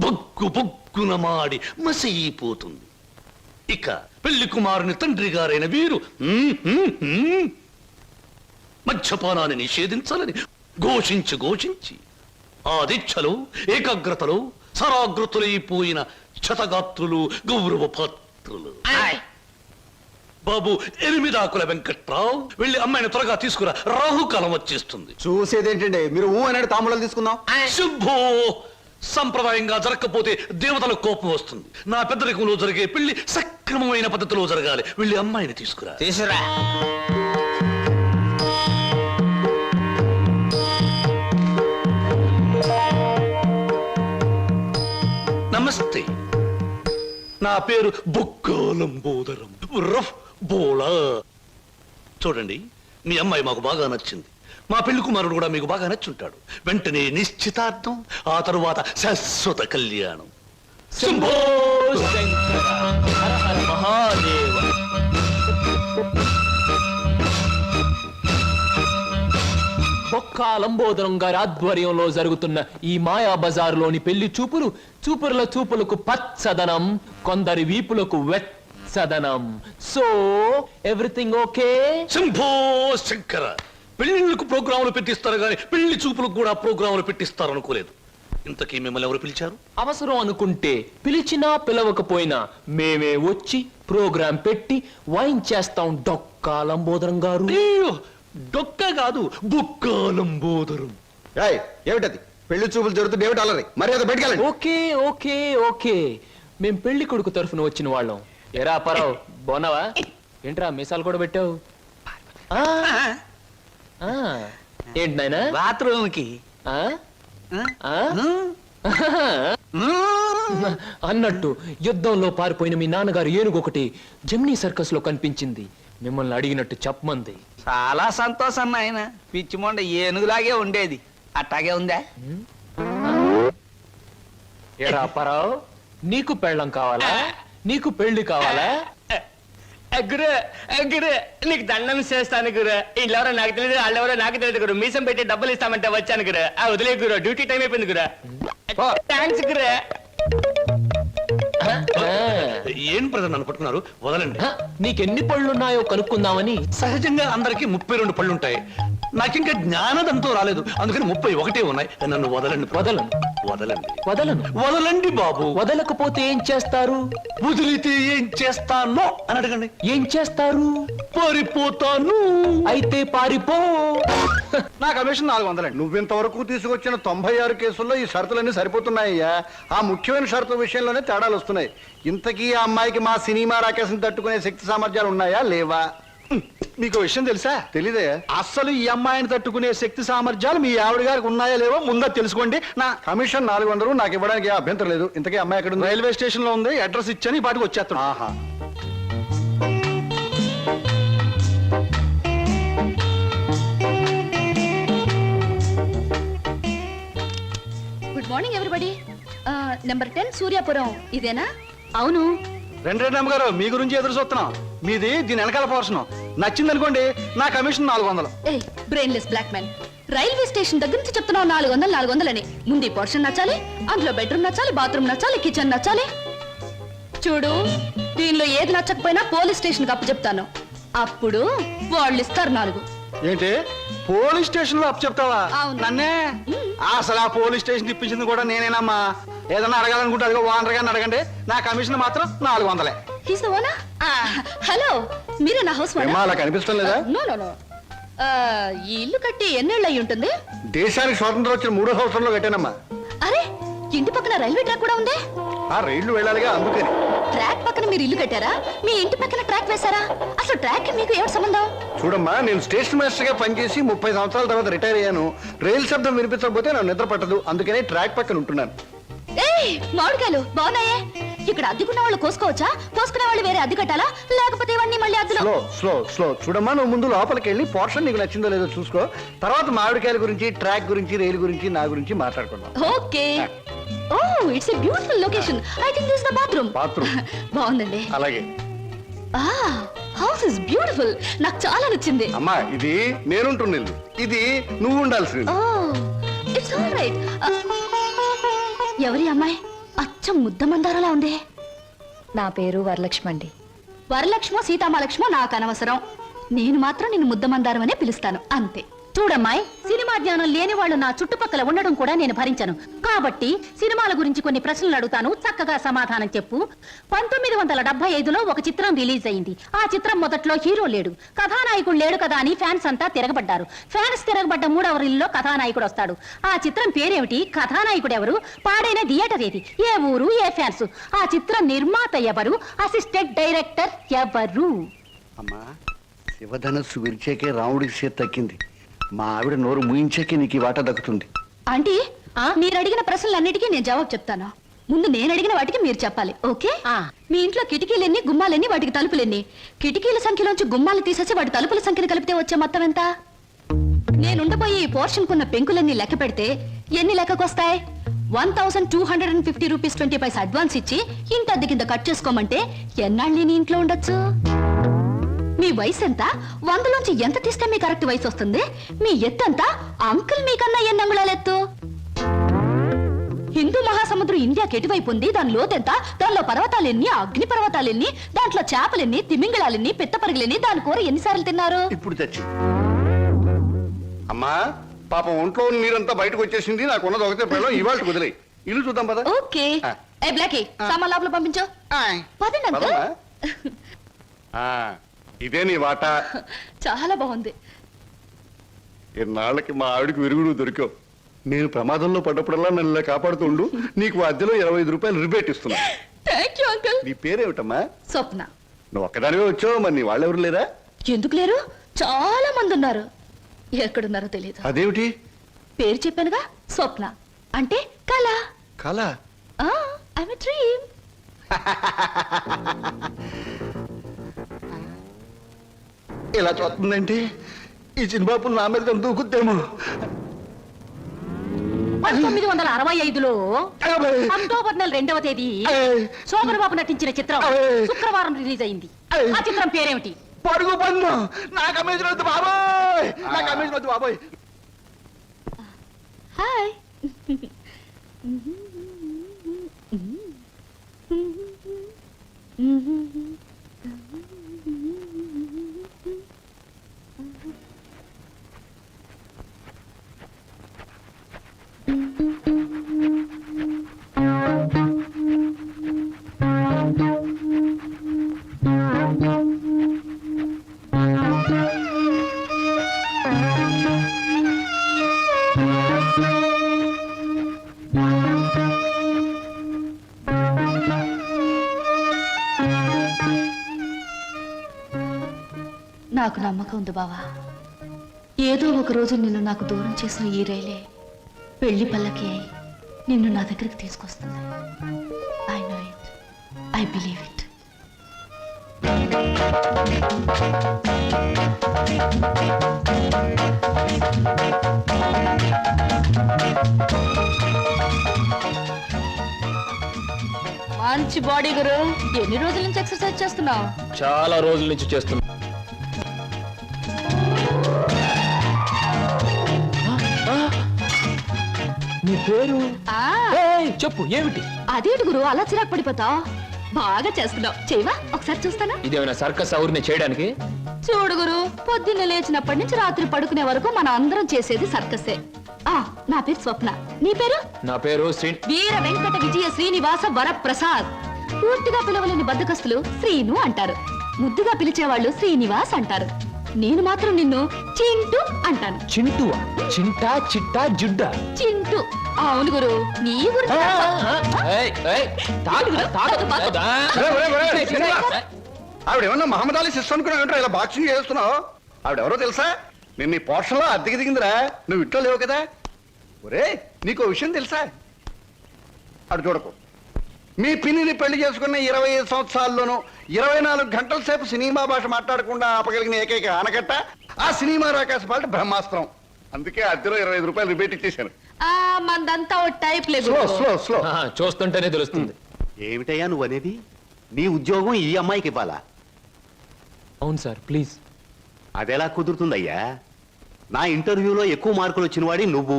బొగ్గున మాడి మసైపోతుంది. ఇక పెళ్లి కుమారుని తండ్రి గారైన వీరు మద్యపానాన్ని నిషేధించాలని ఘోషించి ఆ దీక్షలో ఏకాగ్రతలో సరాగ్రతులైపోయిన క్షతగాత్రులు, గౌరవ పాత్రులు. బాబు, 8 ఆకుల వెంకట్రావు, వెళ్ళి అమ్మాయిని త్వరగా తీసుకురా, రాహుకాలం వచ్చేస్తుంది. చూసేదేంటండి, మీరు అనేది తాములు తీసుకుందాం. శుభో. సంప్రదాయంగా జరగకపోతే దేవతలకు కోపం వస్తుంది. నా పెద్దరికంలో జరిగే పెళ్లి సక్రమమైన పద్ధతిలో జరగాలి. వెళ్ళి అమ్మాయిని తీసుకురా. తీసురా. నమస్తే, నా పేరు బొక్కాలంబోదరం రఫ్ బోలా. చూడండి, మీ అమ్మాయి మాకు బాగా నచ్చింది. మా పెళ్లి కుమారుడు కూడా మీకు బాగా నచ్చుంటాడు. వెంటనే నిశ్చితార్థం, ఆ తరువాత శాశ్వత కళ్యాణం. శంభో శంకర హర హర మహాదేవ. బొక్కా లంబోదరం గారి ఆధ్వర్యంలో జరుగుతున్న ఈ మాయా బజారులోని పెళ్లి చూపుల చూపులకు పచ్చదనం, కొందరి వీపులకు వెచ్చదనం. So everything okay? Shambho Shankara. పెళ్లిళ్ళకు ప్రోగ్రాములు పెట్టిస్తారు కానీ పెళ్లి చూపులకు కూడా ప్రోగ్రాములు పెట్టిస్తారు అనుకోలేదు. ఇంతకీ మిమ్మల్ని ఎవరు పిలిచారు? అవసరం అనుకుంటే పిలిచినా పిలవకపోయినా మేమే వచ్చి ప్రోగ్రాం పెట్టి వైన్ చేస్తాం. డొక్కా లంబోదరం గారు. డొక్క కాదు, బొక్కాలంబోదరం. ఏమిటది? పెళ్లి చూపులు జరుగుతుంది, ఏమిటి అలరి? మర్యాద బయటకెళ్ళండి. ఓకే ఓకే ఓకే, మేం పెళ్లి కొడుకు తరఫున వచ్చిన వాళ్ళం. ఎరా పరావు, బాగున్నావా? ఏంట్రా మీసాలు కూడా పెట్టావు? ఏంటి నాయనా? బాత్రూమ్ కి అన్నట్టు యుద్ధంలో పారిపోయిన మీ నాన్నగారు ఏనుగొకటి జమ్నీ సర్కస్ లో కనిపించింది. మిమ్మల్ని అడిగినట్టు చెప్పమంది. చాలా సంతోషం నాయన. పిచ్చి మొండ ఏనుగులాగే ఉండేది, అట్టాగే ఉందా? ఎరా పరావు, నీకు పెళ్ళం కావాలా? నీకు పెళ్లి కావాలా? గురు నీకు దండం చేస్తాను గురు. వీళ్ళెవరో నాకు తెలియదు, వాళ్ళెవరో నాకు తెలియదు గురు. మీసం పెట్టి డబ్బులు ఇస్తామంటే వచ్చాను గురు. వదిలే గురు, డ్యూటీ టైం అయిపోయింది గురు. థ్యాంక్స్ గురు. ఏం ప్రజలు నన్ను పట్టుకున్నారు? వదలండి. నీకెన్ని పళ్ళున్నాయో కనుక్కుందామని. సహజంగా అందరికి 32 పళ్ళుంటాయి. నాకింకా జ్ఞానదంతో రాలేదు, అందుకని 31 ఉన్నాయి. నన్ను వదలండి. వదలను వదలండి. వదలను. వదలండి బాబు. వదలకపోతే ఏం చేస్తారు? వదిలితే ఏం చేస్తానో అని అడగండి. ఏం చేస్తారు? పారిపోతాను. అయితే పారిపో. నా కమిషన్ 400. నువ్వింతవరకు తీసుకొచ్చిన 96 కేసుల్లో ఈ షరతులన్నీ సరిపోతున్నాయ్యా. ఆ ముఖ్యమైన షరతుల విషయంలోనే తేడాలు వస్తున్నాయి. ఇంతకీ ఆ అమ్మాయికి మా సినిమా రాకేశం తట్టుకునే శక్తి సామర్థ్యాలు ఉన్నాయా లేవా? మీకు విషయం తెలుసా? తెలీదే. అస్సలు ఈ అమ్మాయిని తట్టుకునే శక్తి సామర్థ్యాలు మీ ఆవిడ గారికి ఉన్నాయా లేవో ముందా తెలుసుకోండి. నా కమిషన్ 400 నాకు ఇవ్వడానికి ఏ అభ్యంతరం లేదు. ఇంతకీ అమ్మాయి ఎక్కడ ఉంది? రైల్వే స్టేషన్ లో ఉంది. అడ్రస్ ఇచ్చాను, ఈ పాటికి వచ్చేస్తాను. ఆహా. Good morning everybody. Number 10 Suryapuram ఇదేనా? అవును. రెండు అమ్మగారు మీ గురించి ఎదురు చూస్తున్నాం. మీది దీని వెనకాల పోర్షన్ నచ్చింది అనుకోండి, నా కమిషన్ 400. ఏ brainless black man, railway station దగ్గర నుంచి చెప్తున్నావు 400 అని. ముందు ఈ పోర్షన్ నచ్చాలి, అందులో బెడ్రూమ్ నచ్చాలి, బాత్రూమ్ నచ్చాలి, కిచెన్ నచ్చాలి. చూడు, దీనిలో ఏది నచ్చకపోయినా పోలీస్ స్టేషన్ అప్పు చెప్తాను, అప్పుడు వాళ్ళు ఇస్తారు 4. ఏంటి పోలీస్ స్టేషన్ లో అప్పు చెప్తావా? అవును. నన్నే అసలు ఆ పోలీస్ స్టేషన్ ఇప్పించింది కూడా నేనేనమ్మా. ఏదన్నా అడగాలనుకుంటే అదిగో ఓనర్ గారిని అడగండి, నా కమిషన్ మాత్రం 400. హలో, మీరే నా హౌస్ ఏమ్మా, అలా కనిపిస్తాం లేదా? No no no. ఈ ఇల్లు కట్టి ఎన్నేళ్ళు అయి ఉంటుంది? దేశానికి స్వాతంత్రం వచ్చిన 3వ సంవత్సరంలో కట్టానమ్మా. అరే, ఇంటి పక్కన రైల్వే ట్రాక్ కూడా ఉంది. ఆ రైళ్లు వెళ్ళాలిగా, అందుకని. ట్రాక్ పక్కన మీరు ఇల్లు కట్టారా? మీ ఇంటి పక్కన ట్రాక్ వేశారా? అసలు ట్రాక్ మీకు ఏమిటి సంబంధం? చూడమ్మా, నేను స్టేషన్ మాస్టర్ గా పనిచేసి 30 సంవత్సరాల తర్వాత రిటైర్ అయ్యాను. రైలు శబ్దం వినిపించకపోతే నాకు నిద్ర పట్టదు, అందుకనే ట్రాక్ పక్కన ఉంటున్నాను. ఏయ్, మామిడికాయలు బాగున్నాయే. ఇక్కడ అద్దెకున్న వాళ్ళు కోసుకోవచ్చా? కోసుకునే వాళ్ళు వేరే అద్దె కట్టాలా? లేకపోతే ఇవన్నీ మళ్ళీ అద్దెలో? స్లో స్లో స్లో చూడమ్మా, నువ్వు ముందు లోపలికి వెళ్ళి పోర్షన్ నీకు నచ్చిందో లేదో చూసుకో. తర్వాత మామిడికాయల గురించి, ట్రాక్ గురించి, రైలు గురించి, నా గురించి మాట్లాడుకుందాం. Okay. Oh, it's a beautiful location. I think this is the bathroom. బాగుందండి. అలాగే. House is beautiful. నాకు చాలా నచ్చింది. అమ్మా, ఇది నేనుంటున్న ఇల్లు, ఇది నువ్వు ఉండాల్సింది. ఓ, ఇట్స్ ఆల్ రైట్. ఎవరి అమ్మాయి? అచ్చం ముద్ద మందారలా ఉంది. నా పేరు వరలక్ష్మి అండి. వరలక్ష్మో సీతామలక్ష్మో నాకు అనవసరం. నేను మాత్రం నిన్ను ముద్ద మందారం అనే పిలుస్తాను, అంతే. చూడమ్మాయి, సినిమా జ్ఞానం లేని వాళ్ళు నా చుట్టుపక్కల ఉండడం కూడా నేను భరించను. కాబట్టి సినిమాల గురించి కొన్ని ప్రశ్నలు అడుగుతాను, చక్కగా సమాధానం చెప్పు. 1975లో ఒక చిత్రం రిలీజ్ అయింది. ఆ చిత్రం మొదట్లో హీరో లేడు, కథానాయకుడు లేడు కదా అని ఫ్యాన్స్ అంతా తిరగబడ్డారు. ఫ్యాన్స్ తిరగబడ్డ 3వ రీల్లో కథానాయకుడు వస్తాడు. ఆ చిత్రం పేరేమిటి? కథానాయకుడు ఎవరు? పాడైన థియేటర్ ఏది? ఏ ఊరు? ఏ ఫ్యాన్స్? ఆ చిత్రం నిర్మాత ఎవరు? అసిస్టెంట్ డైరెక్టర్ ఎవరు? అమ్మా, శివధనస్సు విరిచాకే రాముడికి చేతి తక్కింది. మా ఆవిడ నోరు ముయించాకే నీకు ఈ వాటా దక్కుతుంది. ఆంటీ, మీరు అడిగిన ప్రశ్నలన్నిటికీ నేను జవాబు చెప్తాను. ముందు నేను అడిగిన వాటికి మీరు చెప్పాలి, ఓకే? మీ ఇంట్లో కిటికీలెన్ని, గుమ్మాలెన్ని, వాటికి తలుపులెన్ని? కిటికీల సంఖ్యలోంచి గుమ్మాలు తీసేసి వాటి తలుపుల సంఖ్యను కలిపితే వచ్చే మొత్తం ఎంత? నేనుండబోయే ఈ పోర్షన్ కున్న పెంకులన్నీ లెక్క పెడితే ఎన్ని లెక్కకొస్తాయి? 1250 రూపీస్ 20 పైసా అడ్వాన్స్ ఇచ్చి ఇంటి అద్దె కింద కట్ చేసుకోమంటే ఎన్నాళ్ళు నేను ఇంట్లో ఉండొచ్చు? మీ వయసు ఎంత? 100లోంచి ఎంత తీస్తే మీ కరెక్ట్ వయసు వస్తుంది? మీ ఎత్తు ఎంత? అంకుల్ మీకన్నా ఎన్ని అంగుళాల ఎత్తు? హిందూ మహాసముద్రం ఇండియాకి ఎటువైపు ఉంది? దాని లోతెంత? దానిలో పర్వతాలెన్ని, అగ్ని పర్వతాలెన్ని, దాంట్లో చేపలెన్ని, తిమింగళాలెన్ని, పిత్త పరుగులెన్ని, దాని కూర ఎన్నిసార్లు తిన్నారు? ఇప్పుడు తెచ్చి అమ్మా, పాపం ఒంట్లో నీరంతా బయటకు వచ్చేసింది. నాకు ఉన్నది ఒకటే పిల్లలు, ఇవాళ కుదిరే ఇల్లు చూద్దాం పద. ఓకే. ఏ బ్లాకీ, సామాన్ లోపల పంపించు. పదండి అంకుల్. ఇదే నీ వాటా. చాలా బాగుంది. ఇన్నాళ్ళకి మా ఆవిడకి విరుగుడు దొరికావు. నేను ప్రమాదంలో పడ్డప్పుడల్లా నన్ను ఇలా కాపాడుతుండు. నీకు మధ్యలో 25 రూపాయలు రిబేట్ ఇస్తున్నా. Thank you uncle. నీ పేరేమిటమ్మా? స్వప్న. నువ్వు ఒక్కదానివే వచ్చావు, మరి నీ వాళ్ళెవరు లేరా? ఎందుకు లేరు? చాలా మంది ఉన్నారు. ఎక్కడున్నారో తెలియదు. అదేమిటి? పేరు చెప్పానుగా, స్వప్న అంటే కళ. కళ? I'm a dream. ఇలా చూస్తుందంటే ఈ చిన్నబాబు నా మీద దూకుద్దేమో. 1965లో అక్టోబర్ నెల 2వ తేదీ శోభన్ బాబు నటించిన చిత్రం శుక్రవారం రిలీజ్ అయింది. ఆ చిత్రం పేరేమిటి? పడుగు పన్ను. నా కమిషన్ వద్దు బాబోయ్, నా కమిషన్ వద్దు బాబోయ్. హాయ్. నాకు నమ్మకం ఉంది బావా. ఏదో ఒక రోజు నిన్ను నాకు దూరం చేసిన ఈ రైలే పెళ్లి పల్లకి అయి నిన్ను నా దగ్గరికి తీసుకొస్తుంది. I know it, I believe it. మంచి బాడీ గురు. ఎన్ని రోజుల నుంచి ఎక్సర్సైజ్ చేస్తున్నావు? చాలా రోజుల నుంచి చేస్తున్నా. నీ పేరు ఏయ్, చెప్పు ఏమిటి? అదేంటి గురు అలా చిరాకు పడిపోతావు? బాగా చేస్తున్నావు. చేయవా ఒకసారి చూస్తానా? ఇదేమైనా సర్కస్ ఊరిని చేయడానికి? చూడు గురు, పొద్దున్న లేచినప్పటి నుంచి రాత్రి పడుకునే వరకు మనం అందరం చేసేది సర్కసే. నా పేరు స్వప్న. నీ పేరు? నా పేరు వీర వెంకట విజయ శ్రీనివాస వరప్రసాద్. పూర్తిగా పిలవలేని బద్దకస్తులు శ్రీను అంటారు. ముద్దుగా పిలిచేవాళ్ళు శ్రీనివాస్ అంటారు. నేను మాత్రం నిన్ను చింటూ అంటాను. చింటువా? చింటా చిట్టా జుడ్డా? చింటూ. అవును గురు, నీ గురించి ఆవిడేమన్నా మహమ్మద్ అలీ సిస్టర్ అనుకున్నావు? ఇలా బాక్సింగ్ చేస్తున్నావు. ఆవిడెవరో తెలుసా? నేను నీ పోర్షన్లో అద్దెకి దిగిందిరా. నువ్వు ఇంట్లో లేవు కదా. ఒరే, నీకు విషయం తెలుసా? అటు చూడకు. మీ పిన్నిని పెళ్లి చేసుకున్న 25 సంవత్సరాల్లోనూ 24 గంటల సేపు సినిమా భాష మాట్లాడకుండా ఆపగలిగిన ఏకైక ఆనకట్ట ఆ సినిమా రాకాశ పాట బ్రహ్మాస్త్రం. అందుకే అద్దెలో 25 రూపాయలు రిపేట్ ఇచ్చేశాను. మందంతా ఓ టైప్ లేదు. Slow slow slow. చూస్తుంటేనే తెలుస్తుంది. ఏమిటయ్యా నువ్వు అనేది? నీ ఉద్యోగం ఈ అమ్మాయికి ఇవ్వాలా? అవును సార్, ప్లీజ్. అదెలా కుదురుతుందయ్యా? నా ఇంటర్వ్యూలో ఎక్కువ మార్కులు వచ్చిన వాడి నువ్వు.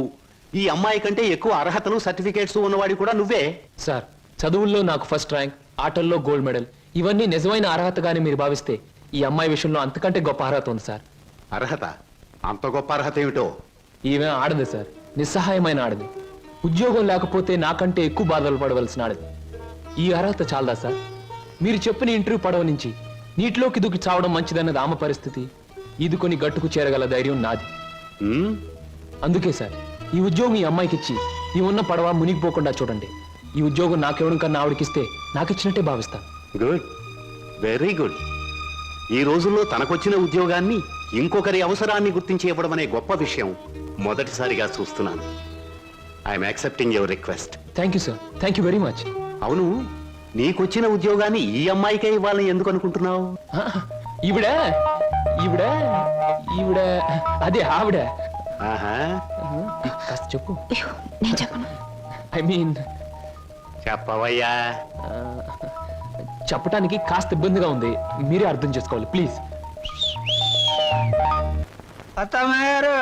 ఈ అమ్మాయి కంటే ఎక్కువ అర్హతలు సర్టిఫికేట్స్ ఉన్నవాడి కూడా నువ్వే. సార్, చదువుల్లో నాకు ఫస్ట్ ర్యాంక్, ఆటల్లో గోల్డ్ మెడల్, ఇవన్నీ నిజమైన అర్హతగానే మీరు భావిస్తే ఈ అమ్మాయి విషయంలో అంతకంటే గొప్ప అర్హత ఉంది సార్. అర్హత? అంత గొప్ప అర్హత ఏమిటో? ఈమె ఆడదు సార్, నిస్సహాయమైన ఆడది. ఉద్యోగం లేకపోతే నాకంటే ఎక్కువ బాధలు పడవలసిన ఆడది. ఈ అర్హత చాలదా సార్? మీరు చెప్పిన ఇంటర్వ్యూ పడవ నుంచి నీటిలోకి దూకి చావడం మంచిదన్నది ఆమె పరిస్థితి. ఈదుకొని గట్టుకు చేరగల ధైర్యం నాది. అందుకే సార్, ఈ ఉద్యోగం ఈ అమ్మాయికి ఇచ్చి ఈ ఉన్న పడవ మునిగిపోకుండా చూడండి. ఈ ఉద్యోగం నాకెవడం కన్నా ఆవిడకిస్తే నాకిచ్చినట్టే భావిస్తాను. Good, very good. ఈ రోజుల్లో తనకొచ్చిన ఉద్యోగాన్ని ఇంకొకరి అవసరాన్ని గుర్తించి ఇవ్వడం అనే గొప్ప విషయం మొదటిసారిగా చూస్తున్నాను. I'm accepting your request. Thank you sir, thank you very much. అవును, నీకొచ్చిన ఉద్యోగాన్ని ఈ అమ్మాయికే ఇవ్వాలని ఎందుకు అనుకుంటున్నావు? ఈవిడ ఈవిడ ఈవిడ అదే ఆవిడ. కాస్త చెప్పు. నేను చెప్పను. ఐ మీన్ చెప్పవయ్యా. చెప్పడానికి కాస్త ఇబ్బందిగా ఉంది, మీరే అర్థం చేసుకోవాలి ప్లీజ్. అత్తమ్మారు,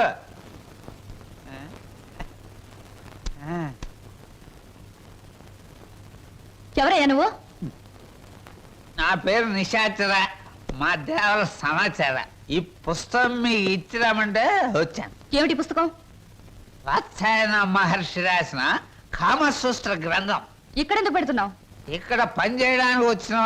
ఎవరయ్యా నువ్వు? నా పేరు నిశాచర, మా దేవర సమాచార. ఈ పుస్తకం మీకు ఇచ్చిరామంటే వచ్చాను. ఏమిటి పుస్తకం? వాత్సాయన మహర్షి రాసిన కామసూత్ర గ్రంథం. ఇక్కడెందుకు పెడుతున్నావు? ఇక్కడ పని చేయడానికి వచ్చిన